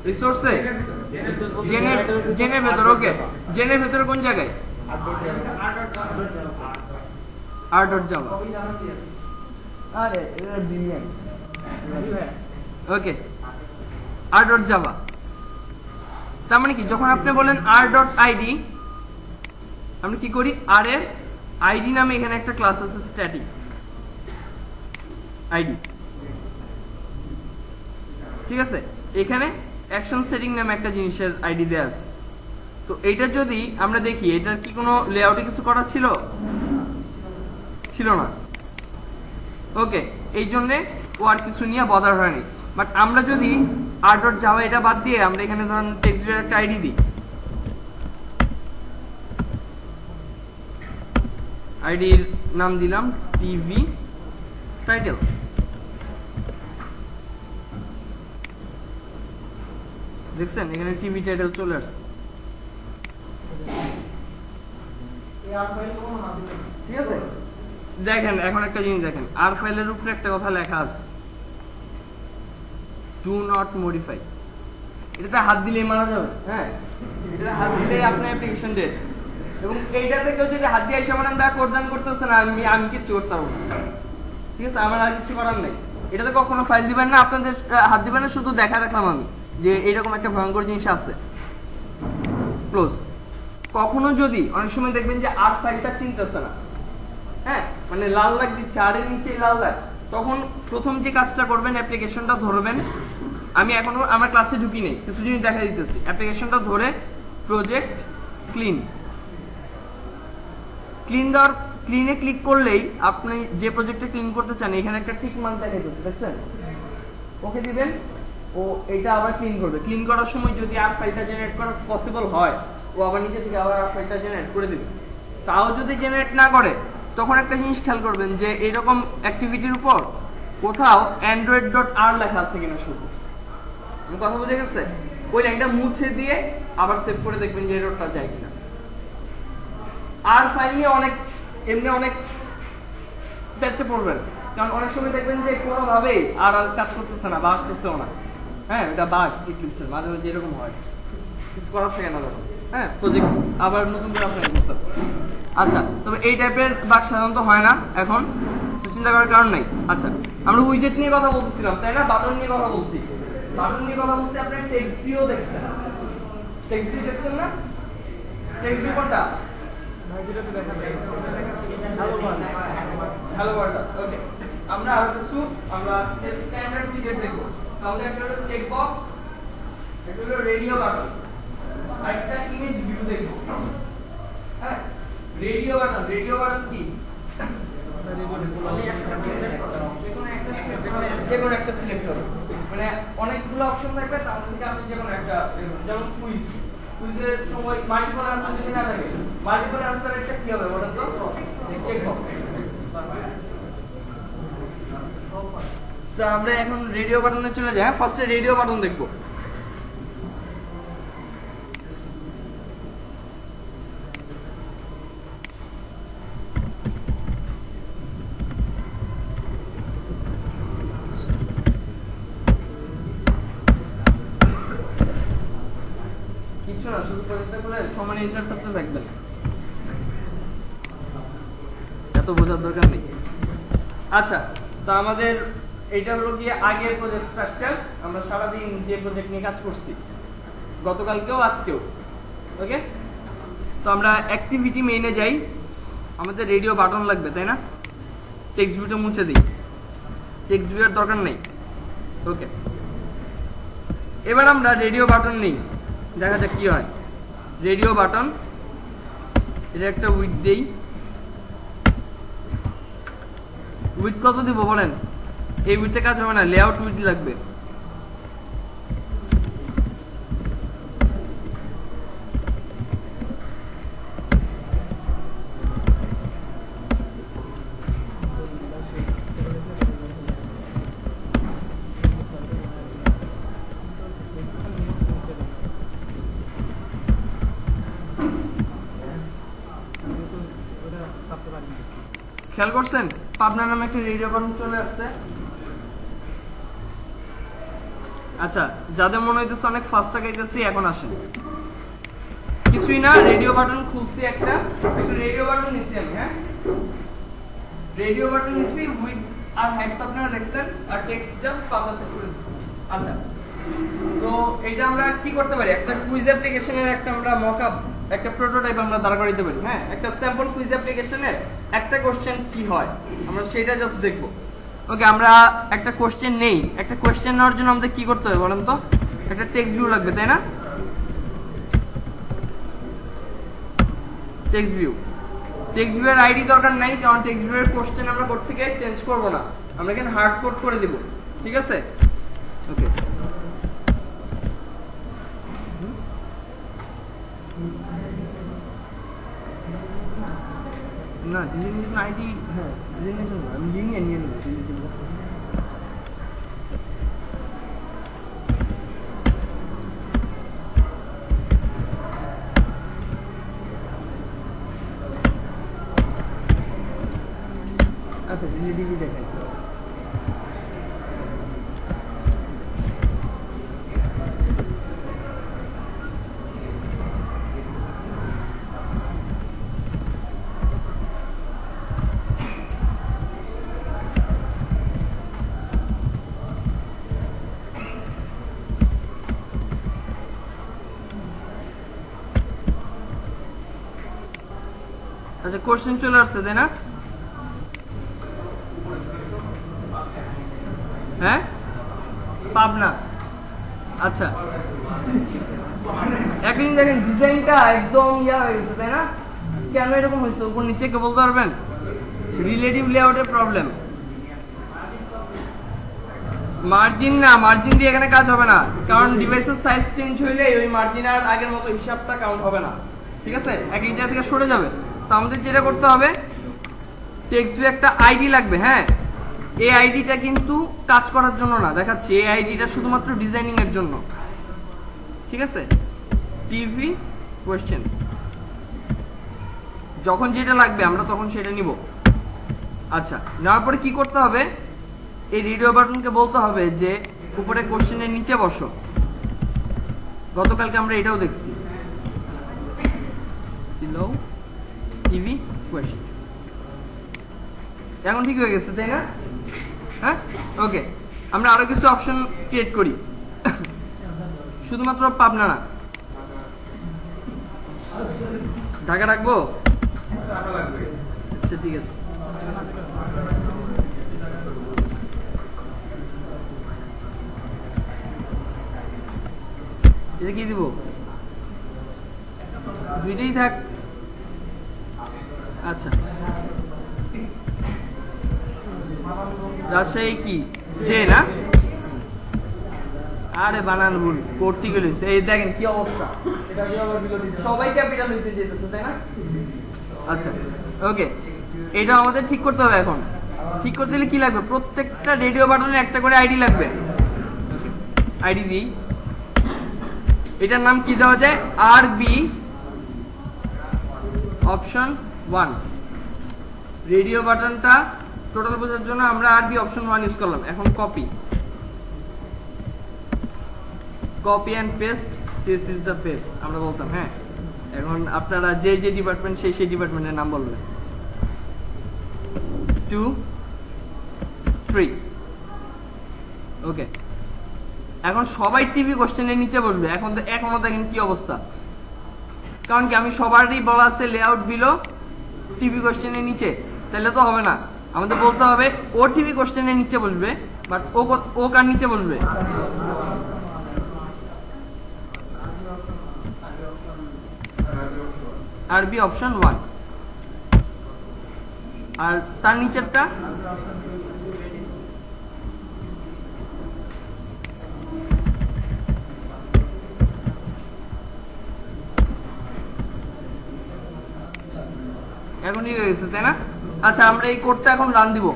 রিসোর্সে জেনের ভেতর। ওকে, জেনের ভেতরে কোন জায়গায়? r.java। আরে এটা বিলিয়ন। ওকে, r.java। তার মানে কি, যখন আপনি বলেন r.id, আমরা কি করি, r এর আইডি নামে এখানে একটা ক্লাস আছে স্ট্যাটিক আইডি, ঠিক আছে? এখানে অ্যাকশন সেটিং নামে একটা জিনিসের আইডি দেয়া আছে। তো এটা যদি আমরা দেখি, এটার কি কোনো লেআউটে কিছু করা ছিল? ছিল না। ওকে, এই জন্যে ও আর কিছু নিয়ে বদার হয়নি। বাট আমরা যদি r.java এটা বাদ দিয়ে আমরা এখানে ধরুন টেক্সট ভিউর একটা আইডি দিই, আইডির নাম দিলাম টিভি টাইটেল। দেখছেন এখানে টিভি টাইটেল চলে আসছে। ঠিক আছে, দেখেন এখন একটা জিনিস দেখেন, আর ফাইলের উপরে একটা কথা লেখা আছে, ডু নট মডিফাই। এটাতে হাত দিলেই মারা যাবে। হ্যাঁ, এটা হাত দিলেই আপনার অ্যাপ্লিকেশন ডেড। এবং এইটাতে কেউ যদি হাত দিয়ে এসে বলেন ব্যাক কোডান করতেছে না, আমি কিচ্ছু করতে পারবো না। ঠিক আছে, আমার আর কিছু করার নেই। এটাতে কখনো ফাইল দিবেন না, আপনাদের হাত দিবেন না, শুধু দেখা রাখলাম আমি যে এইরকম একটা ভয়ঙ্কর জিনিস আছে। ক্লোজ। কখনো যদি অনেক সময় দেখবেন যে আর ফাইলটা চিনতেছে না, হ্যাঁ, মানে লাল দাগ দিচ্ছে, আর এর নিচে লাল দাগ, তখন প্রথম যে কাজটা করবেন, অ্যাপ্লিকেশনটা ধরবেন। আমি এখনো আমার ক্লাসে ঢুকি নেই, কিছু জিনিস দেখা দিতেছি। অ্যাপ্লিকেশনটা ধরে প্রজেক্ট ক্লিন, ক্লিনে ক্লিক করলেই আপনি যে প্রজেক্টটা ক্লিন করতে চান এখানে একটা টিক মার্ক দেখাইতেছে, দেখছেন? ওকে দিবেন, ও এটা আবার ক্লিন করবে। ক্লিন করার সময় যদি আর ফাইলটা জেনারেট করা পসিবল হয়, ও আবার নিজে থেকে আবার আর ফাইলটা জেনারেট করে দিবে। তাও যদি জেনারেট না করে, তখন একটা জিনিস খেয়াল করবেন যে এইরকম অ্যাক্টিভিটির উপর কোথাও android.r লেখা আছে কিনা শুধু। আমার কথা বুঝে গেছে? ওই লাইনটা মুছে দিয়ে আবার সেভ করে দেখবেন যে এররটা যায় কিনা। আর ফাইল নিয়ে অনেক প্যাচে পড়বেন, কারণ অনেক সময় দেখবেন যে কোনোভাবেই আর কাজ করতেছে না বা আসতেছেও না। হ্যাঁ, এটা বাগ ইক্লিপসের মাঝে মাঝে এরকম হয়, কিছু করার থাকে না তখন। হ্যাঁ, প্রজেক্ট আবার নতুন করে আপনাকে করতে হবে। আচ্ছা, তবে এই টাইপের বাগ সাধারণত হয় না এখন, চিন্তা করার কারণ নাই। আচ্ছা, আমরা উইজেট নিয়ে কথা বলতেছিলাম, তাই না? বাটন নিয়ে কথা বলছি, আপনার টেক্সট ভিউ দেখছেন, টেক্সট ভিউ দেখছেন না? টেক্সট ভিউ কোনটা? Hello world. ওকে, আমরা আর কিছু স্ট্যান্ডার্ড উইজেট দেখব। তাহলে একটা হলো চেক বক্স, একটা হলো রেডিও বাটন, আর একটা ইমেজ ভিউ দেখব। হ্যাঁ, রেডিও বাটন কি? যেকোনো একটা সিলেক্ট করুন, মানে অনেকগুলো অপশন থাকবে, তার মধ্যে আপনি যেকোনো একটা, যেমন কুইজের সময় মাল্টিপল আনসার যদি না থাকে, মাল্টিপল আনসার একটা কি হবে বলেন তো? Check box. তো আমরা এখন রেডিও বাটনে চলে যাই। ফার্স্টে রেডিও বাটন দেখবো। কিছু না, শুধু প্রজেক্টটা খুলে সমান এন্টার চাপতে থাকবেন, এত বোঝার দরকার নেই। আচ্ছা, তো আমাদের এটা হলো গিয়ে আগের প্রজেক্ট স্ট্রাকচার। আমরা সারাদিন যে প্রজেক্ট নিয়ে কাজ করছি, গতকালকেও আজকেও। ওকে, তো আমরা অ্যাক্টিভিটি মেইনে যাই। আমাদের রেডিও বাটন লাগবে, তাই না? টেক্সট ভিউটা মুছে দিই, টেক্সট ভিউয়ের দরকার নেই। ওকে, এবার আমরা রেডিও বাটন নেই, দেখা যাক কি হয়। রেডিও বাটন, এটা একটা উইথ দেই। উইথ কত দিব বলেন? এই উইথে কাজ হবে না, লেআউট উইথ লাগবে। খেয়াল করছেন পাবনা নামে একটা রেডিও বাটন চলে আসছে। আচ্ছা, যাদের মনে হইতেছে অনেক ফাস্ট টাকাইতেছি, এখন আসেন। কিছুই না, রেডিও বাটন খুলছি, একটা রেডিও বাটন নিচ্ছি আমি। হ্যাঁ, রেডিও বাটন নিচ্ছি, উইথ আর হাইট তো আপনারা দেখছেন, আর টেক্সট জাস্ট পাবলা সেট করে দিচ্ছি। আচ্ছা, তো এটা আমরা কি করতে পারি, একটা কুইজ অ্যাপ্লিকেশনের একটা আমরা মকআপ, একটা প্রোটোটাইপ আমরা দাঁড় করাইতে পারি। হ্যাঁ, একটা স্যাম্পল কুইজ অ্যাপ্লিকেশনের একটা কোশ্চেন কি হয় আমরা সেটা জাস্ট দেখব। ওকে, আমরা একটা কোশ্চেন নেই। একটা কোশ্চেন নেওয়ার জন্য আমাদের কি করতে হবে বলেন তো? একটা টেক্সট ভিউ লাগবে, তাই না? টেক্সট ভিউ এর আইডি দরকার নাই, কারণ টেক্সট ভিউ এর কোশ্চেন আমরা কোড থেকে চেঞ্জ করব না, আমরা এখানে হার্ড কোড করে দিব। ঠিক আছে? ওকে, না ডিজাইন আইডি, হ্যাঁ ডিজাইন আমি লিনিয়ার নিয়ে নেব। আচ্ছা, ডিবি দেখাই। আচ্ছা, কোশ্চেন চলে আসছে, তাই না? হ্যাঁ, পাবনা। আচ্ছা, এখন দেখেন ডিজাইনটা একদম ইয়া হয়ে গেছে, তাই না? কেন এরকম হয়েছে উপর নিচে কে বলতে পারবেন? রিলেটিভ লেআউটের প্রবলেম। মার্জিন না, মার্জিন দিয়ে এখানে কাজ হবে না, কারণ ডিভাইসের সাইজ চেঞ্জ হইলে ওই মার্জিন আর আগের মতো হিসাবটা কাউন্ট হবে না। ঠিক আছে, এক জায়গা থেকে সরে যাবে। তো আমাদের যেটা করতে হবে, টেক্সট ভিউ একটা আইডি লাগবে। হ্যাঁ, এই আইডিটা কিন্তু কাজ করার জন্য না, দেখাচ্ছি, এই আইডিটা শুধুমাত্র ডিজাইনিং এর জন্য। ঠিক আছে, টিভি কোয়েশ্চেন, যখন যেটা লাগবে আমরা তখন সেটা নিব। আচ্ছা, নেওয়ার পরে কি করতে হবে, এই রেডিও বাটনকে বলতে হবে যে উপরে কোশ্চেনের নিচে বসো। গতকালকে আমরা এটাও দেখছি, টিভি কোয়েশ্চেন। এখন ঠিক হয়ে গেছে, তাই না? হ্যাঁ, ওকে, আমরা আরো কিছু অপশন ক্রিয়েট করি, শুধুমাত্র পাবনা না, ঢাকা রাখবো। আচ্ছা, ঠিক আছে, এটা কি দিব? দুইটাই থাক। আচ্ছা, রাজশাহী কি যে না? আরে বানান ভুল করতে গেলে এই দেখেন কি অবস্থা, সবাই ক্যাপিটাল হইতে যেতেছে, তাই না? আচ্ছা, ওকে, এটা আমাদের ঠিক করতে হবে। এখন ঠিক করতে গেলে কি লাগবে, প্রত্যেকটা রেডিও বাটনে একটা করে আইডি লাগবে। আইডি দিই, এটার নাম কি দেওয়া যায়, আর বি অপশন 1। রেডিও বাটনটা টোটাল বোঝার জন্য আমরা আর বি অপশন 1 ইউজ করলাম। এখন copy and paste, this is the best আমরা বলতাম। হ্যাঁ, এখন আপনারা যে যে ডিপার্টমেন্ট সেই ডিপার্টমেন্টের নাম বলবেন। 2 3, ওকে। এখন সবাই টিভি কোশ্চেনের নিচে বসবে। এখনো দেখেন কি অবস্থা, কারণ কি আমি সবারই বলা আছে লেআউট বিলো টিভি কোশ্চেনের নিচে, তাহলে তো হবে না। আমাদের বলতে হবে ও টিভি কোশ্চেনের নিচে বসবে, বাট ও কার নিচে বসবে, আরবি অপশন 1। আর তার নিচেরটা এখনই হয়ে গেছে, তাই না? আচ্ছা, আমরা এই কোডটা এখন রান দিব।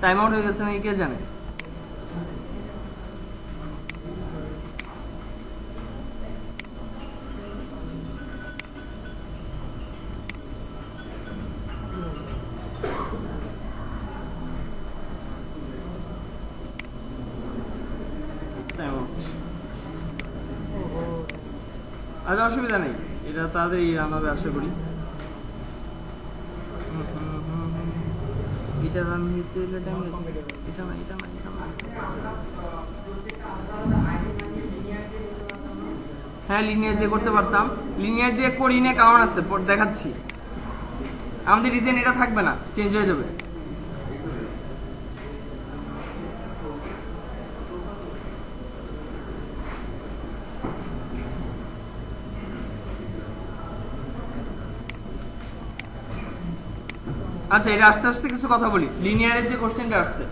টাইম আউট হয়ে গেছে নাকি কে জানে? টাইম আচ্ছা অসুবিধা নেই, এটা তাড়াতাড়ি রান হবে আশা করি। এটা রান হইতে হলে টাইম, এটা না এটা না এটা না। হ্যাঁ লিনিয়ার দিয়ে করতে পারতাম, লিনিয়ার দিয়ে করি না, কারণ আছে দেখাচ্ছি। আমাদের রিজন এটা থাকবে না, চেঞ্জ হয়ে যাবে। আচ্ছা এটা আস্তে আস্তে কিছু কথা বলি। লিনিয়ারের যে কোশ্চেনটা আসছে,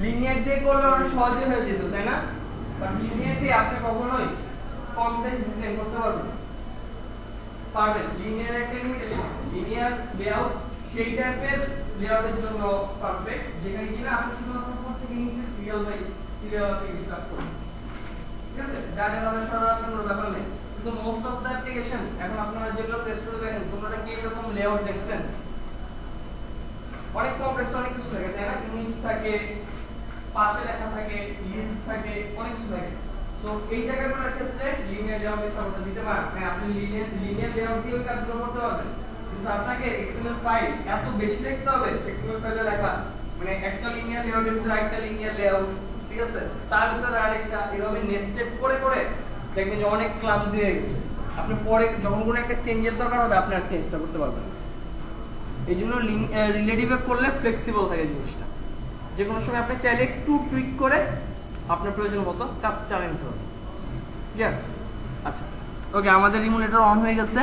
লিনিয়ার দিয়ে করলে অনেক সহজে হয়ে যেত, তাই না? বাট লিনিয়ার দিয়ে আপনি কখনোই কমপ্লেক্স ডিজাইন করতে পারবেন পারবেন। লিনিয়ার একটা লিমিটেশন, লিনিয়ার লেআউট সেই টাইপের লেআউটের জন্য পারফেক্ট, যেখানে কিনা আপনি শুধুমাত্র উপর থেকে নিচে সিরিয়াল বাই সিরিয়াল থেকে কাজ করবেন, ঠিক আছে? ডাটা ভাবে সরানোর কোনো ব্যাপার নেই। কিন্তু মোস্ট অফ দ্য অ্যাপ্লিকেশন এখন আপনারা যেগুলো প্রেস করে দেখেন, তোমরা কি এরকম লেআউট দেখছেন? অনেক কমপ্লেক্স, অনেক কিছু থাকে, তাই না? ইমেজ থাকে, পাশে লেখা থাকে, লিস্ট থাকে, অনেক কিছু থাকে। তো এই জায়গাগুলোর ক্ষেত্রে লিনিয়ার লেআউট সাপোর্ট দিতে পারেন। হ্যাঁ আপনি লিনিয়ার লেআউট দিয়ে কাজগুলো করতে পারবেন, কিন্তু আপনাকে এক্সএমএল ফাইল এত বেশি লিখতে হবে। এক্সএমএল ফাইলে লেখা মানে একটা লিনিয়ার লেআউটের ভিতরে আরেকটা লিনিয়ার লেআউট, ঠিক আছে, তার ভিতরে আরেকটা, এভাবে নেস্টেড করে করে দেখবেন যে অনেক ক্লামজি হয়ে গেছে। আপনি পরে যখন কোনো একটা চেঞ্জের দরকার হবে, আপনি আর চেঞ্জটা করতে পারবেন না। এই জন্য রিলেটিভে করলে ফ্লেক্সিবল থাকে জিনিসটা, যে কোনো সময় আপনি চাইলে একটু টুইক করে আপনার প্রয়োজন মতো কাজ চালিয়ে নিতে হবে। ক্লিয়ার? আচ্ছা ওকে, আমাদের ইমুলেটর অন হয়ে গেছে।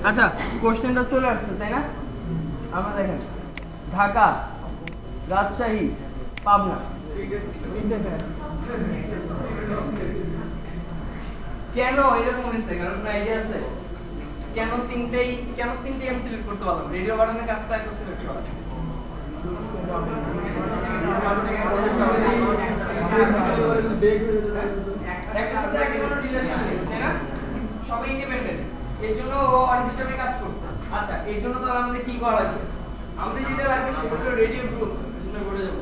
আচ্ছা কোশ্চেনটা চলে আসছে, তাই না? আমরা দেখেন ঢাকা, রাজশাহী, পাবনা, কেন এরকম হয়েছে? কারণ আইডিয়া আছে কেন তিনটেই আমি সিলেক্ট করতে পারলাম? রেডিও বাটনের কাজটা একটু সিলেক্ট করা, একটা সাথে একটা কোনো রিলেশন নেই, তাই না? সবাই ইন্ডিপেন্ডেন্ট, এই জন্য ও অনেক হিসাবে কাজ করছে। আচ্ছা এই জন্য তো আমাদের কি করা লাগবে? আমাদের যেটা লাগবে সেটা হলো রেডিও গ্রুপ। এই জন্য বলে যাব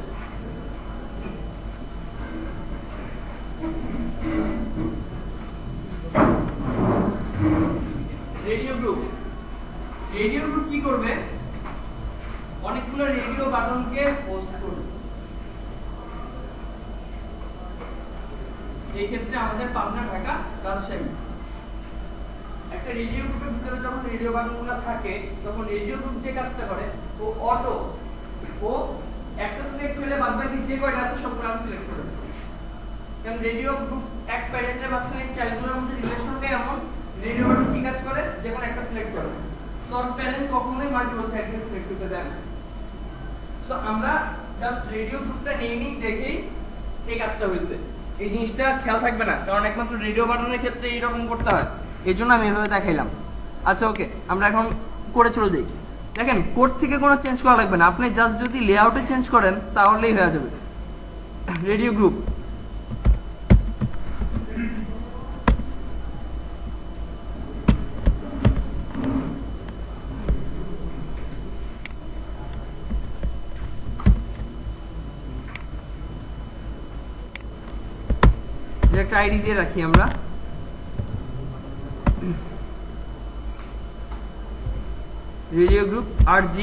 রেডিও গ্রুপ। রেডিও গ্রুপ কি করবে? অনেকগুলো রেডিও বাটনকে হোস্ট করবে। এই ক্ষেত্রে আমাদের পাবনা, ঢাকা, রাজশাহী। একটা রেডিও গ্রুপের ভিতরে যখন রেডিও বাটনগুলো থাকে, তখন রেডিও গ্রুপ যে কাজটা করে, ও অটো ও একটা সিলেক্ট করলে বাদবাকি যে কয়টা আছে সবগুলো আমি সিলেক্ট করে দেব। কারণ রেডিও গ্রুপ এক প্যারেন্টের মাঝখানে চাইল্ডগুলোর মধ্যে রিলেশনটা এমন, রেডিও বাটন কি কাজ করে? যে কোনো একটা সিলেক্ট করে। শর্ট প্যারেন্ট কখনোই মাল্টিপল চাইল্ডকে সিলেক্ট করতে দেয় না। সো আমরা জাস্ট রেডিও গ্রুপটা নেই দেখেই এই কাজটা হয়েছে। এই জিনিসটা খেয়াল থাকবে না, কারণ একমাত্র রেডিও বাটনের ক্ষেত্রে এইরকম করতে হয়, এই জন্য আমি এভাবে দেখাইলাম। আচ্ছা ওকে, আমরা এখন করে চলে যাই। দেখেন কোড থেকে কোনো চেঞ্জ করা লাগবে না, আপনি জাস্ট যদি লেআউটে চেঞ্জ করেন তাহলেই হয়ে যাবে। রেডিও গ্রুপ একটা আইডি দিয়ে রাখি আমরা, রেডিও গ্রুপ RG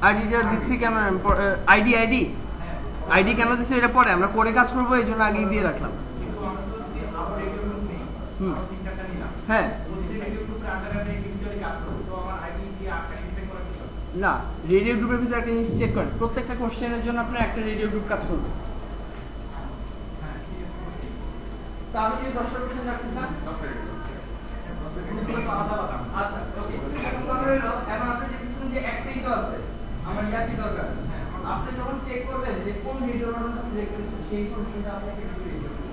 আইডিটা দিচ্ছি কেন? আইডি কেন দিচ্ছি এটা পরে আমরা করে কাজ করবো, এই জন্য আগেই দিয়ে রাখলাম। হ্যাঁ না, রেডিও গ্রুপের ভিতরে একটা জিনিস চেক করেন, প্রত্যেকটা কোশ্চেনের জন্য আপনার একটা রেডিও গ্রুপ কাজ করবে। তা আমি যদি 10টা কোশ্চেন রাখতে চান, আচ্ছা ওকে, এখন কথা হলো, এখন আপনি দেখতেছেন যে একটাই তো আছে, আমার ইয়াকি দরকার। আপনি যখন চেক করবেন যে কোন রেডিও বাটনটা সিলেক্ট করেছেন, সেই ইনফরমেশনটা আপনাকে দিতে হবে।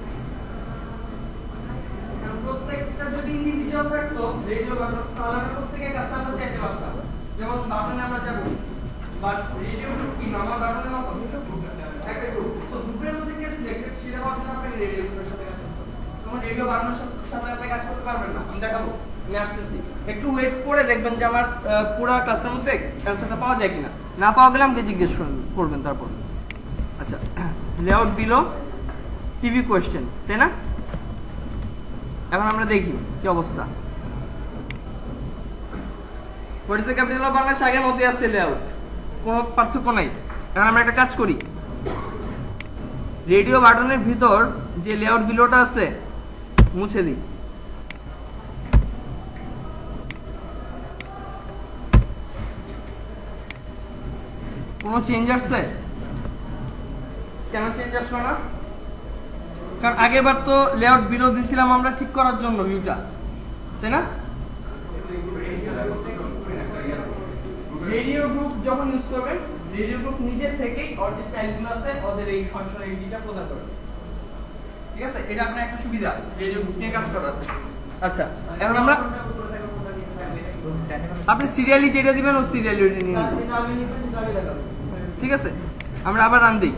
কারণ প্রত্যেকটা যদি ইন্ডিভিজুয়াল থাকতো রেডিও বাটন, তাহলে আমরা প্রত্যেকের কাছে আমরা চাইতে পারতাম। যেমন বাটনে আমরা যাব, বাট রেডিও গ্রুপ কি নরমাল বাটনের মতো একটা গ্রুপ, তো গ্রুপের মধ্যে কে সিলেক্টেড সেটা হওয়ার জন্য আপনাকে রেডিও গ্রুপের সাথে কাজ করতে হবে। তখন রেডিও বাটনের সাথে আপনি কাজ করতে পারবেন না, আমি দেখাবো, আমি আসতেছি, একটু ওয়েট করে দেখবেন যে আমার পুরো ক্লাসের মধ্যে অ্যান্সারটা পাওয়া যায় কিনা। না পাওয়া গেলে আমাকে জিজ্ঞেস করবেন তারপর। আচ্ছা, লেআউট বিলো টিভি কোয়েশ্চেন, তাই না? এখন আমরা দেখি কি অবস্থা। What is the capital of Bangladesh? আগের মতোই আছে লেআউট, কোনো পার্থক্য নাই। এখন আমরা একটা কাজ করি, রেডিও বাটনের ভিতর যে লেআউট বিলোটা আছে মুছে দিই। কোনো চেঞ্জ আসছে? কেন চেঞ্জ আসলো না? কারণ আগেরবার তো লেআউট বিলো দিছিলাম আমরা ঠিক করার জন্য ভিউটা, তাই না? রেডিও গ্রুপ যখন ইউজ করবেন, রেডিও গ্রুপ নিজে থেকেই ওর যে চাইল্ডগুলো আছে ওদের এই ফাংশনালিটিটা প্রদান করবে। ঠিক আছে, এটা আপনার একটা সুবিধা রেডিও গ্রুপ নিয়ে কাজ করার। আচ্ছা, এখন আমরা আপনি সিরিয়ালি যেটা দিবেন ও সিরিয়ালি ওটা নিয়ে নেবেন। ঠিক আছে, আমরা আবার রান দিই।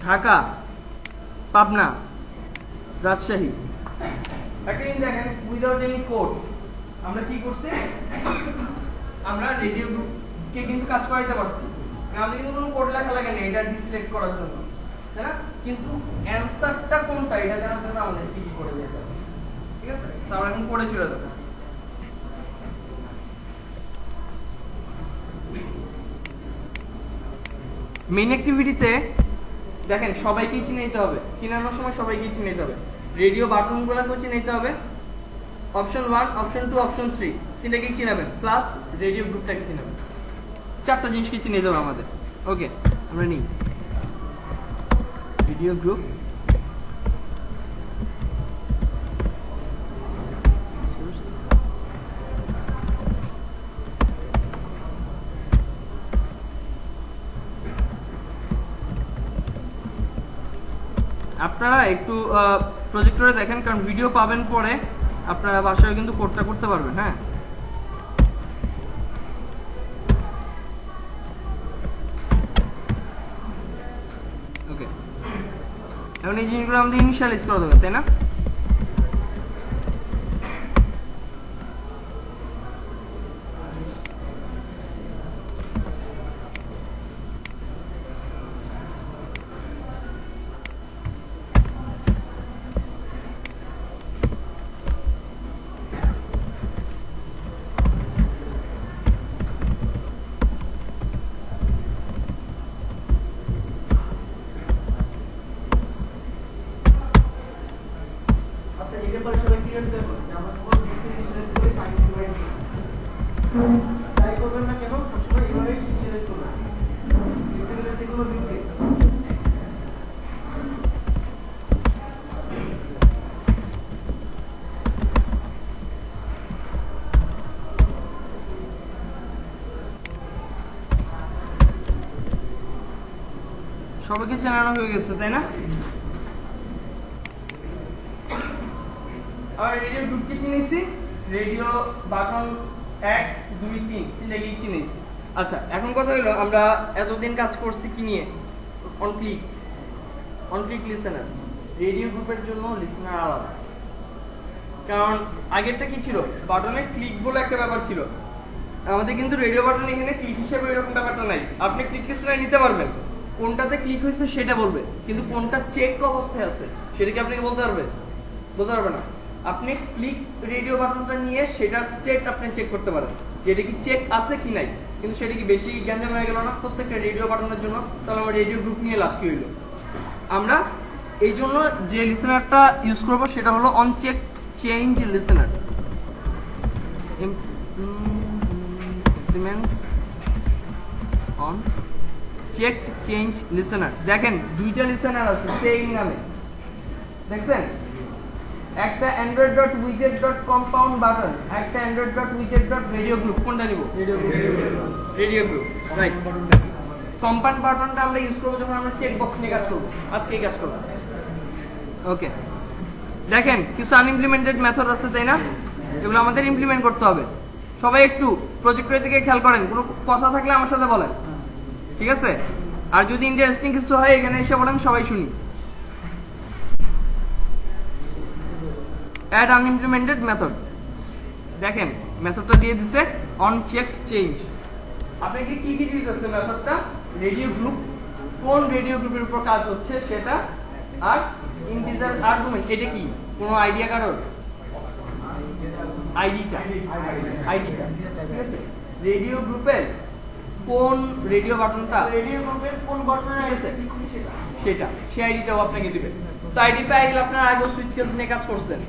ঢাকা, পাবনা, রাজশাহী, একটা জিনিস দেখেন, উইদাউট এনি কোড আমরা কি করছি, আমরা রেডিও গ্রুপকে কিন্তু কাজ করাইতে পারছি, আমাদের কিন্তু কোনো কোড লেখা লাগে না এটা ডিসিলেক্ট করার জন্য, তাই না? কিন্তু অ্যানসারটা কোনটা এটা জানার জন্য আমাদের কি কি করে যেতে হবে। ঠিক আছে, তো আমরা এখন কোডে চলে যাব। মেইন অ্যাক্টিভিটিতে দেখেন সবাইকেই চিনে নিতে হবে, চিনানোর সময় সবাইকেই চিনে নিতে হবে। রেডিও বাটনগুলোকেও চিনে নিতে হবে, অপশন 1, অপশন 2, অপশন 3 তিনটাকেই চিনাবেন, প্লাস রেডিও গ্রুপটাকে চিনাবেন। চারটা জিনিসকে চিনে নিতে হবে আমাদের। ওকে, আমরা নিই রেডিও গ্রুপ, আপনারা একটু প্রজেক্টরে দেখেন, কারণ ভিডিও পাবেন পরে আপনারা বাসায় কিন্তু কোডটা করতে পারবেন। হ্যাঁ, ওকে, এখন এই জিনিসগুলো আমাদের ইনিশিয়ালাইজ করা দরকার, তাই না? সবাইকে জানানো হয়ে গেছে, তাই না? আর রেডিও গ্রুপকে চিনেছি, রেডিও বাটন 1, 2, 3 তিনটাকেই চিনেছি। আচ্ছা, এখন কথা হলো আমরা এতদিন কাজ করছি কি নিয়ে? On click listener. রেডিও গ্রুপের জন্য লিসেনার আলাদা, কারণ আগেরটা কি ছিল, বাটনে ক্লিক বলে একটা ব্যাপার ছিল। আমাদের কিন্তু রেডিও বাটন এখানে ক্লিক হিসেবে এরকম ব্যাপারটা নাই। আপনি ক্লিক লিসেনার নিতে পারবেন, কোনটাতে ক্লিক হয়েছে সেটা বলবে, কিন্তু কোনটা চেক অবস্থায় আছে সেটা কি আপনাকে বলতে পারবে? বলতে পারবে না। আপনি ক্লিক রেডিও বাটনটা নিয়ে সেটার স্টেট আপনি চেক করতে পারেন যে এটা কি চেক আছে কি নাই। কিন্তু সেটা কি বেশি গ্যাঞ্জাম হয়ে গেল না প্রত্যেকটা রেডিও বাটনের জন্য? তাহলে আমার রেডিও গ্রুপ নিয়ে লাভ কি হইলো? আমরা এই জন্য যে লিসেনারটা ইউজ করব সেটা হলো on check change listener. Implements on checked change listener. দেখেন দুইটা লিসেনার আছে সেম নামে, দেখছেন? একটা android.widget.compound বাটন, একটা android.widget.radio group। কোনটা নিব? Radio group, right. কম্পাউন্ড বাটনটা আমরা ইউজ করব যখন আমরা চেক বক্স নিয়ে কাজ করব, আজকেই কাজ করব। ওকে, দেখেন কিছু আনইমপ্লিমেন্টেড মেথড আছে, তাই না? এগুলো আমাদের ইমপ্লিমেন্ট করতে হবে। সবাই একটু প্রজেক্টের দিকে খেয়াল করেন, কোনো কথা থাকলে আমার সাথে বলেন, ঠিক আছে? আর যদি ইন্টারেস্টিং কিছু হয় এখানে এসে বলেন, সবাই শুনি। Add unimplemented method. দেখেন মেথডটা দিয়ে দিছে অনচেকড চেঞ্জ। আপনাকে কি কি দিতেছে মেথডটা? রেডিও গ্রুপ, কোন রেডিও গ্রুপের উপর কাজ হচ্ছে সেটা, আর ইন্টিজার আর্গুমেন্ট। এটা কি কোনো আইডিয়া কারোর? আইডিটা, ঠিক আছে? রেডিও গ্রুপের কোন রেডিও বাটনটা, রেডিও গ্রুপের কোন বাটনে আছে সেটা, সেই আইডিটাও আপনাকে দিবে। তো আইডি পেয়ে গেলে আপনারা আগে সুইচ কেস নিয়ে কাজ করছেন।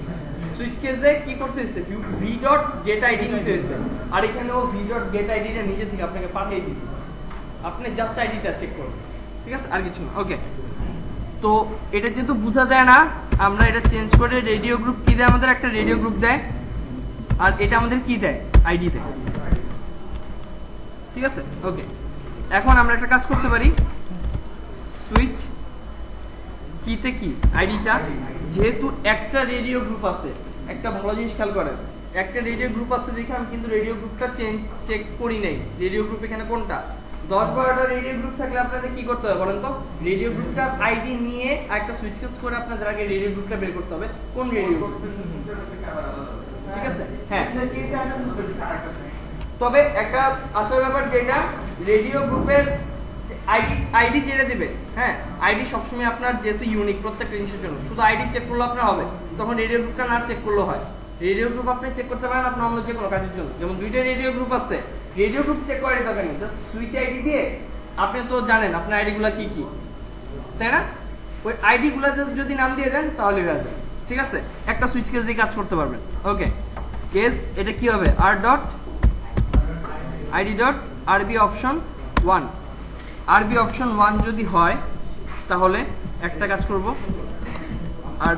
সুইচ কেসে কি করতে হয়েছে? v.getID নিতে হয়েছে, আর এখানে ও v.getIDটা নিজে থেকে আপনাকে পাঠিয়ে দিতেছে। আপনি জাস্ট আইডিটা চেক করুন, ঠিক আছে? আর কিছু না। ওকে, তো এটা যেহেতু বোঝা যায় না, আমরা এটা চেঞ্জ করে রেডিও গ্রুপ কি দেয়? আমাদের একটা রেডিও গ্রুপ দেয়, আর এটা আমাদের কি দেয়? আইডি দেয়, ঠিক আছে? ওকে, এখন আমরা একটা কাজ করতে পারি। সুইচ কিতে কি আইডিটা, যেহেতু একটা রেডিও গ্রুপ আছে, একটা ভালো জিনিস খেয়াল করেন, একটা রেডিও গ্রুপ আছে দেখে আমি কিন্তু রেডিও গ্রুপটা চেক করি নাই। রেডিও গ্রুপ এখানে কোনটা? 10-12টা রেডিও গ্রুপ থাকলে আপনাদের কি করতে হবে বলেন তো? রেডিও গ্রুপটা আইডি নিয়ে একটা সুইচ কেস করে আপনাদের আগে রেডিও গ্রুপটা বের করতে হবে কোন রেডিও গ্রুপ, ঠিক আছে? হ্যাঁ, তবে একটা আসার ব্যাপার যেটা রেডিও গ্রুপের আইডি যেটা দিবে, হ্যাঁ, আইডি সবসময় আপনার যেহেতু ইউনিক প্রত্যেকটা জিনিসের জন্য, শুধু আইডি চেক করলে আপনার হবে, তখন রেডিও গ্রুপটা না চেক করলেও হয়। রেডিও গ্রুপ আপনি চেক করতে পারেন আপনার অন্য যে কোনো কাজের জন্য। যেমন দুইটা রেডিও গ্রুপ আছে, রেডিও গ্রুপ চেক করার দরকার নেই, জাস্ট সুইচ আইডি দিয়ে আপনি তো জানেন আপনার আইডিগুলো কি কি, তাই না? ওই আইডিগুলো জাস্ট যদি নাম দিয়ে দেন তাহলে হয়ে যাবে, ঠিক আছে? একটা সুইচ কেস দিয়ে কাজ করতে পারবেন। ওকে, কেস এটা কি হবে? r.id.rb option 1। আরবি অপশন 1 যদি হয় তাহলে একটা কাজ করব, আর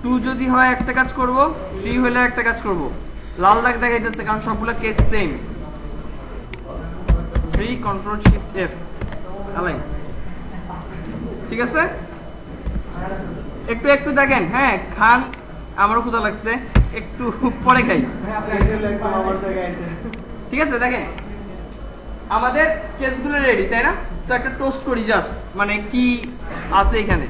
2 যদি হয় একটা কাজ করব, 3 হলে একটা কাজ করব। লাল দাগ দেখাইতেছে কারণ সবগুলো case same. 3 control shift F align, ঠিক আছে? একটু দেখেন, হ্যাঁ খান, আমারও ক্ষুধা লাগছে, একটু পরে খাই, ঠিক আছে? দেখেন আমাদের কেসগুলো রেডি, তাই না? তো একটা টোস্ট করি জাস্ট, মানে কি আছে এখানে।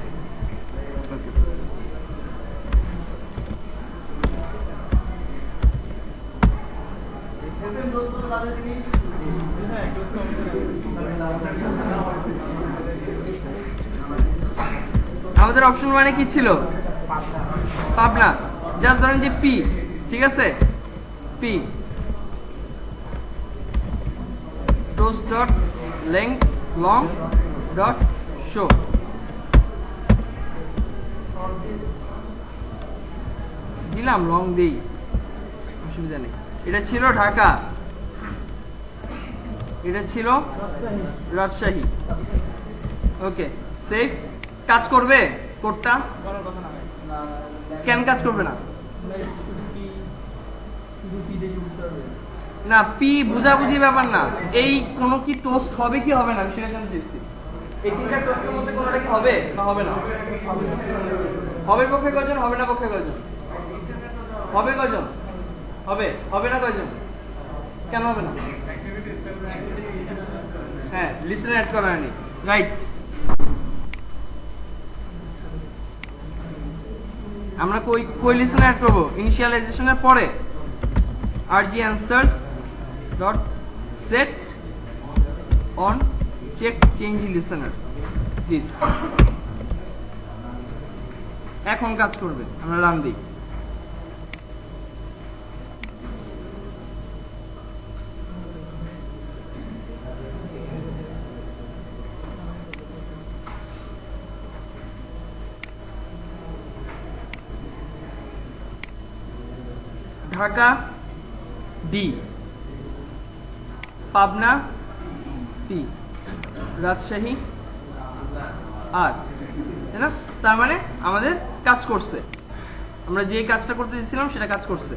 আমাদের অপশন মানে কি ছিল? পাবনা। জাস্ট ধরেন যে পি, ঠিক আছে? P toast dot length long dot show। দিলাম লং দেই, অসুবিধা নেই। এটা ছিল ঢাকা, এটা ছিল রাজশাহী। ওকে, সেফ। কাজ করবে কোডটা? কেন কাজ করবে না? না, পি বুঝাবুঝি ব্যাপার না, এই কোন কি টোস্ট হবে কি হবে না আমি সেটা জানতে চাইছি। এই তিনটা টোস্টের মধ্যে কোনটা কি হবে না হবে না? হবে পক্ষে কয়জন, হবে না পক্ষে কয়জন? হবে কয়জন? হবে, হবে না কয়জন? কেন হবে না? হ্যাঁ, লিসেন অ্যাড করা হয়নি, রাইট। আমরা কই লিসেন অ্যাড করব? ইনিশিয়ালাইজেশনের পরে rg answers dot set on check change listener this। এখন কাজ করবে, আমরা রান দিই। ঢাকা ডি, পাবনা পি, রাজশাহী আর, তাই না? তার মানে আমাদের কাজ করছে, আমরা যে কাজটা করতে চেয়েছিলাম সেটা কাজ করছে।